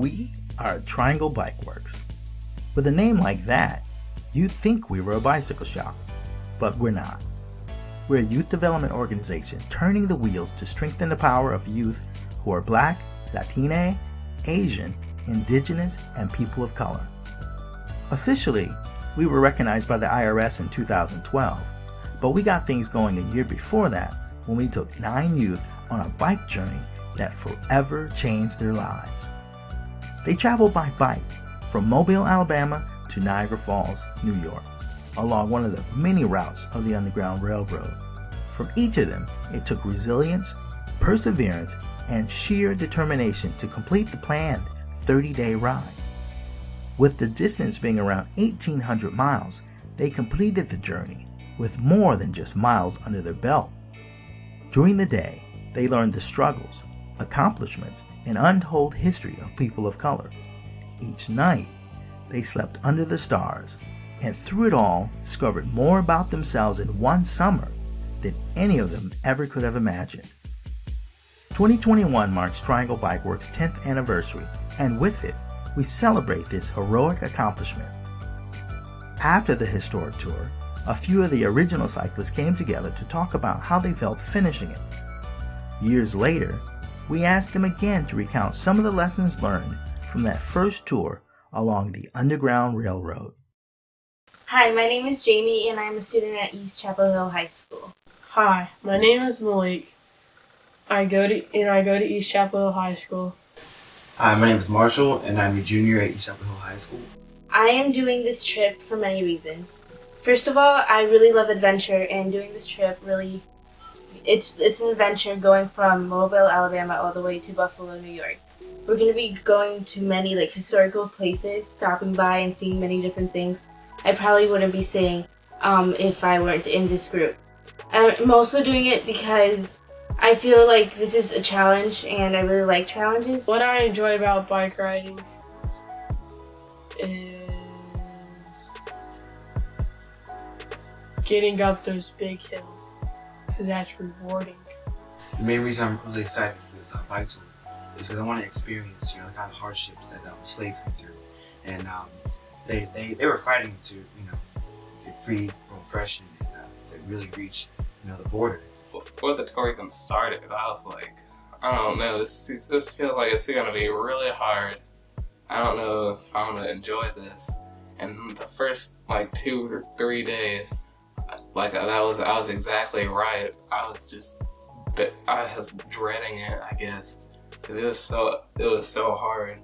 We are Triangle Bikeworks. With a name like that, you'd think we were a bicycle shop, but we're not. We're a youth development organization turning the wheels to strengthen the power of youth who are Black, Latina, Asian, Indigenous, and people of color. Officially, we were recognized by the IRS in 2012, but we got things going a year before that when we took 9 youth on a bike journey that forever changed their lives. They traveled by bike from Mobile, Alabama to Niagara Falls, New York, along one of the many routes of the Underground Railroad. From each of them, it took resilience, perseverance, and sheer determination to complete the planned 30-day ride. With the distance being around 1,800 miles, they completed the journey with more than just miles under their belt. During the day, they learned the struggles, accomplishments, and untold history of people of color. Each night, they slept under the stars, and through it all, discovered more about themselves in one summer than any of them ever could have imagined. 2021 marks Triangle Bikeworks' 10th anniversary, and with it, we celebrate this heroic accomplishment. After the historic tour, a few of the original cyclists came together to talk about how they felt finishing it. Years later, we asked them again to recount some of the lessons learned from that first tour along the Underground Railroad. Hi, my name is Jamie and I'm a student at East Chapel Hill High School. Hi, my name is Malik. I go to East Chapel Hill High School. Hi, my name is Marshall and I'm a junior at East Chapel Hill High School. I am doing this trip for many reasons. First of all, I really love adventure, and doing this trip really, it's an adventure going from Mobile, Alabama all the way to Buffalo, New York. We're going to be going to many historical places, stopping by and seeing many different things I probably wouldn't be seeing if I weren't in this group. I'm also doing it because I feel like this is a challenge and I really like challenges. What I enjoy about bike riding is getting up those big hills, because that's rewarding. The main reason I'm really excited for this bike tour is because I want to experience, the kind of hardships that slaves went through, and they were fighting to, get free from oppression and really reach, the border. Before the tour even started, I was like, I don't know, this feels like it's gonna be really hard. I don't know if I'm gonna enjoy this. And the first 2 or 3 days, I was exactly right. I was dreading it, I guess, because it was so hard.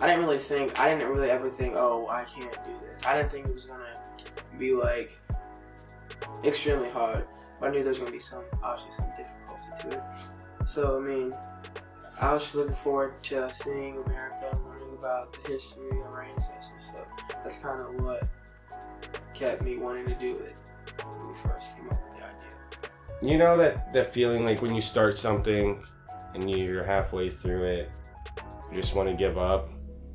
I didn't really ever think, oh, I can't do this. I didn't think it was gonna be extremely hard, but I knew there was gonna be obviously some difficulty to it. So I was just looking forward to seeing America and learning about the history of our ancestors. So that's kind of what kept me wanting to do it when we first came up with the idea. You know that feeling when you start something and you're halfway through it, you just want to give up.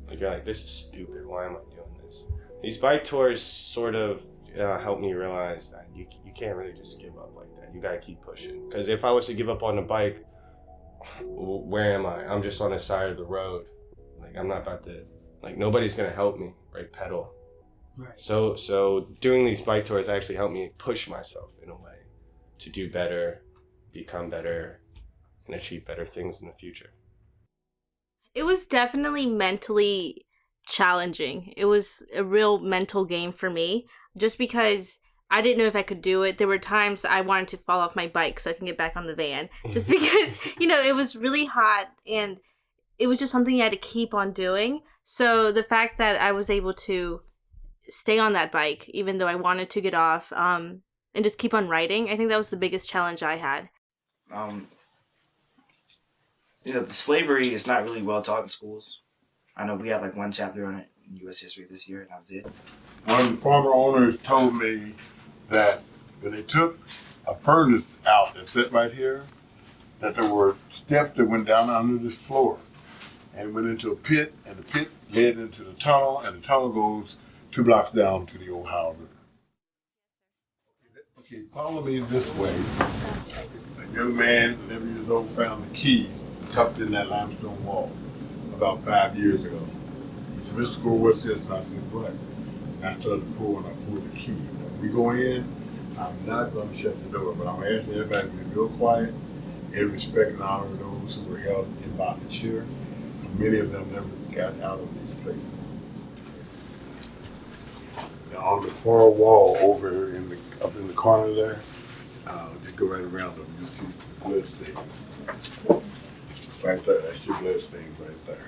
You're like, this is stupid, why am I doing this? These bike tours sort of helped me realize that you can't really just give up like that. You gotta keep pushing. Because if I was to give up on the bike, where am I? I'm just on the side of the road. I'm not about to, nobody's gonna help me, pedal. Right. So doing these bike tours actually helped me push myself in a way to do better, become better, and achieve better things in the future. It was definitely mentally challenging. It was a real mental game for me, just because I didn't know if I could do it. There were times I wanted to fall off my bike so I can get back on the van, just because, it was really hot and it was just something you had to keep on doing. So the fact that I was able to stay on that bike, even though I wanted to get off, and just keep on riding, I think that was the biggest challenge I had. The slavery is not really well taught in schools. I know we had 1 chapter on it in U.S. history this year, and that was it. One of the former owners told me that when they took a furnace out that sat right here, that there were steps that went down under this floor and went into a pit, and the pit led into the tunnel, and the tunnel goes 2 blocks down to the Ohio River. Okay, follow me this way. A young man, 11 years old, found the key tucked in that limestone wall. about 5 years ago. He said, Mr. Gore, what's this? And I said, what? And I started to pull, and I pulled the key. When we go in, I'm not going to shut the door, but I'm asking everybody to be real quiet and respect and honor those who were held in bondage here. And many of them never got out of these places. Now, on the far wall over up in the corner there, just go right around them, you'll see blood stains. Right there, that's your blood stains right there.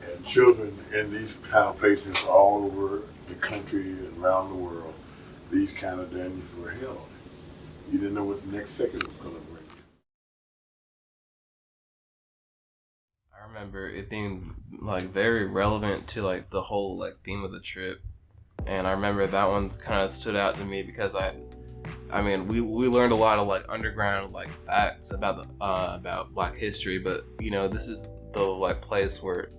And children in these kind of places all over the country and around the world, these kind of dangers were held. You didn't know what the next second was going to bring. I remember it being like very relevant to like the whole like theme of the trip, and I remember that one kind of stood out to me because I mean we learned a lot of like underground like facts about Black history, but you know, this is the like place where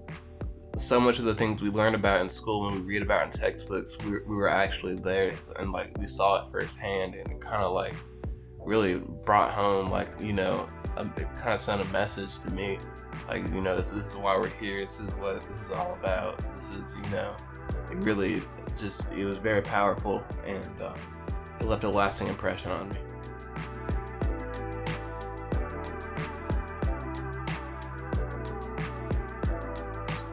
so much of the things we learned about in school and we read about in textbooks, we were actually there and like we saw it firsthand, and it kind of like really brought home like, you know, it kind of sent a message to me, like, you know, this is why we're here, this is what this is all about, this is, you know, it really just, it was very powerful, and it left a lasting impression on me.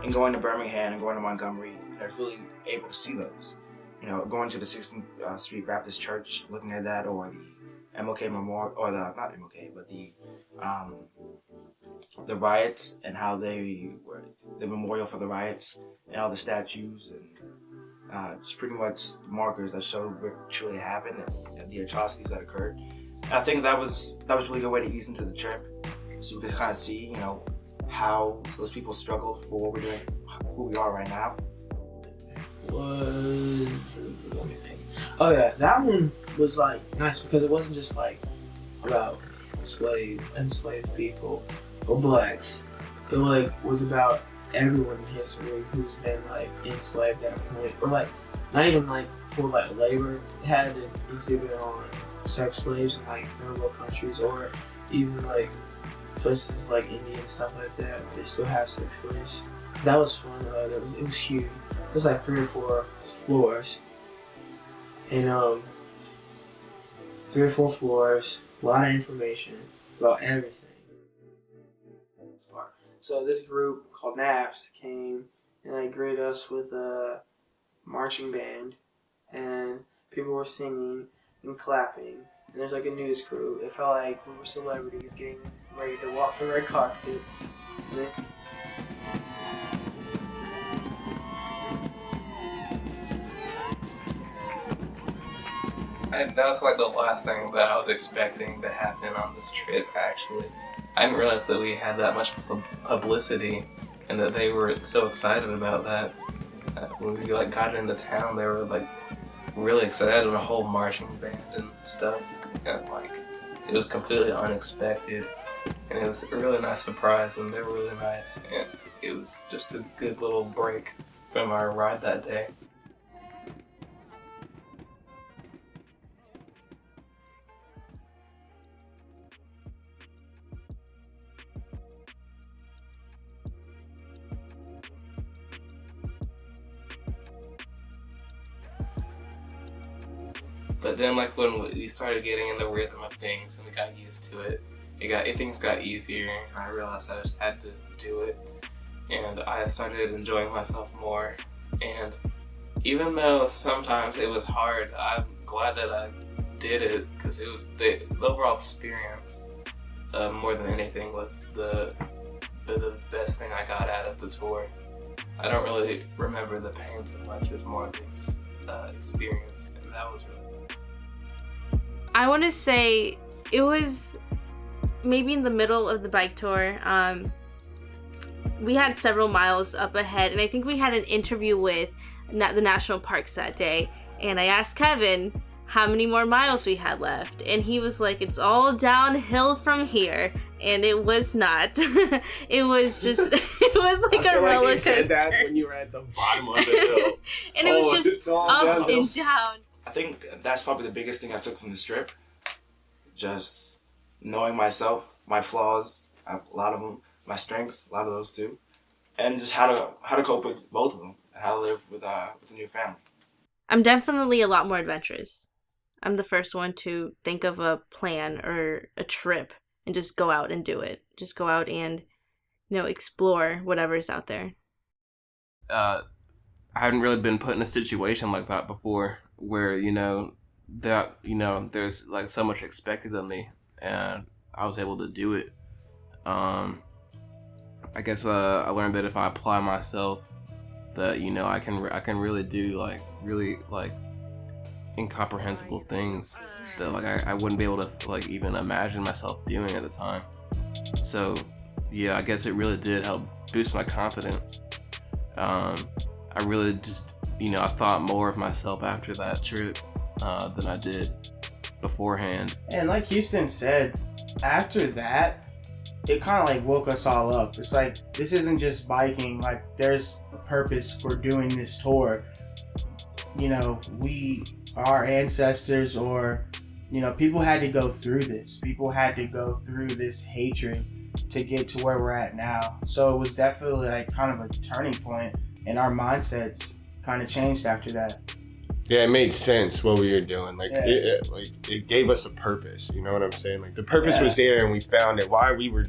And going to Birmingham and going to Montgomery, I was really able to see those. You know, going to the 16th Street Baptist Church, looking at that, or the MLK Memorial, or not MLK, but the riots and how they were, the memorial for the riots and all the statues and just pretty much markers that show what truly happened and the atrocities that occurred. And I think that was a really good way to ease into the trip, so we could kind of see, you know, how those people struggled for what we're doing, who we are right now. Let me think. Oh yeah, that one was like nice because it wasn't just like about enslaved people or blacks. It like was about everyone in history who's been like enslaved at a point, or like not even like for like labor. It had an exhibit on sex slaves in like third world countries, or even like places like India and stuff like that. They still have sex slaves. That was fun. It was huge. It was like 3 or 4 floors, and 3 or 4 floors. A lot of information about everything. So this group called NAPS came and they greeted us with a marching band, and people were singing and clapping. And there's like a news crew. It felt like we were celebrities getting ready to walk the red carpet. And that was like the last thing that I was expecting to happen on this trip, actually. I didn't realize that we had that much publicity and that they were so excited about that. When we like got into town, they were like really excited, and a whole marching band and stuff. And like, it was completely unexpected, and it was a really nice surprise, and they were really nice, and it was just a good little break from our ride that day. But then, like, when we started getting in the rhythm of things and we got used to it, things got easier, and I realized I just had to do it, and I started enjoying myself more. And even though sometimes it was hard, I'm glad that I did it, because it was the overall experience, more than anything, was the best thing I got out of the tour. I don't really remember the pain so much; it's more of the experience, and that was really. I want to say it was maybe in the middle of the bike tour. We had several miles up ahead, and I think we had an interview with the national parks that day. And I asked Kevin how many more miles we had left, and he was like, "It's all downhill from here." And it was not. It was just, it was like a roller coaster. You said that when you were at the bottom of the hill. And it was just up and down. I think that's probably the biggest thing I took from this trip. Just knowing myself my flaws, I have a lot of them, my strengths, a lot of those too, and just how to cope with both of them and how to live with a new family. I'm definitely a lot more adventurous. I'm the first one to think of a plan or a trip and just go out and do it. Just go out and, explore whatever's out there. I haven't really been put in a situation like that before where, there's like so much expected of me and I was able to do it. I guess I learned that if I apply myself, that I can really do like really like incomprehensible things that like I wouldn't be able to like even imagine myself doing at the time. So yeah, I guess it really did help boost my confidence. I really just I thought more of myself after that trip than I did beforehand. And like Houston said, after that, it kind of like woke us all up. It's like, this isn't just biking, like there's a purpose for doing this tour. Our ancestors or, people had to go through this. People had to go through this hatred to get to where we're at now. So it was definitely like kind of a turning point, and our mindsets kind of changed after that. Yeah, it made sense what we were doing. Like, Yeah. it gave us a purpose. You know what I'm saying? Like the purpose was there, and we found it. Why we were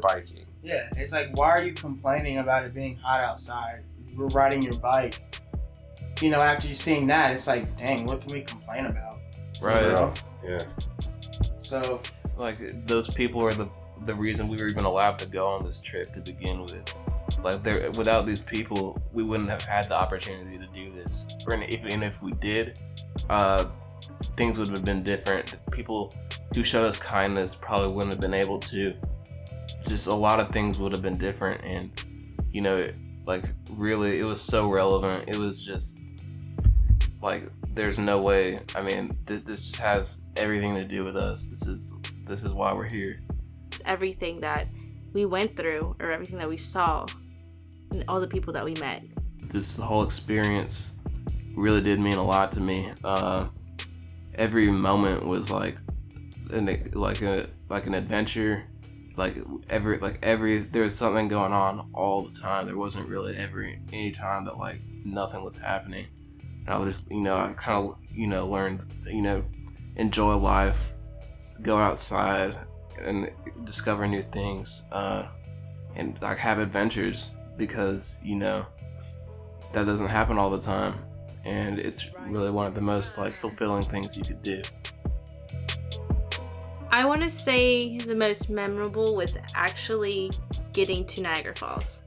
biking. Yeah, it's like, why are you complaining about it being hot outside? You're riding your bike. After you seeing that, it's like, dang, what can we complain about? Right. Yeah. So, Like those people are the reason we were even allowed to go on this trip to begin with. Like without these people, we wouldn't have had the opportunity to do this. Even if we did, things would have been different. The people who showed us kindness probably wouldn't have been able to. Just a lot of things would have been different, and like really, it was so relevant. It was just like there's no way. I mean, this just has everything to do with us. This is why we're here. It's everything that we went through or everything that we saw and all the people that we met. This whole experience really did mean a lot to me. Every moment was like an adventure. There was something going on all the time. There wasn't really any time that like nothing was happening. And I was just I kind of learned enjoy life, go outside and discover new things, and like have adventures, because that doesn't happen all the time, and it's really one of the most like fulfilling things you could do. I want to say the most memorable was actually getting to Niagara Falls.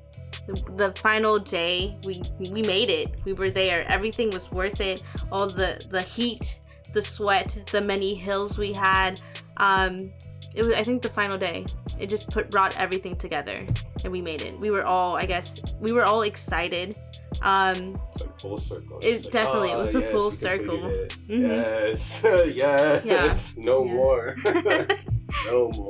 The final day, we made it. We were there. Everything was worth it. All the heat, the sweat, the many hills we had. It was, I think, the final day. It just brought everything together, and we made it. We were all excited. It's like full circle. It definitely, it was a full circle. Yes, yes. Yeah. No more. No more.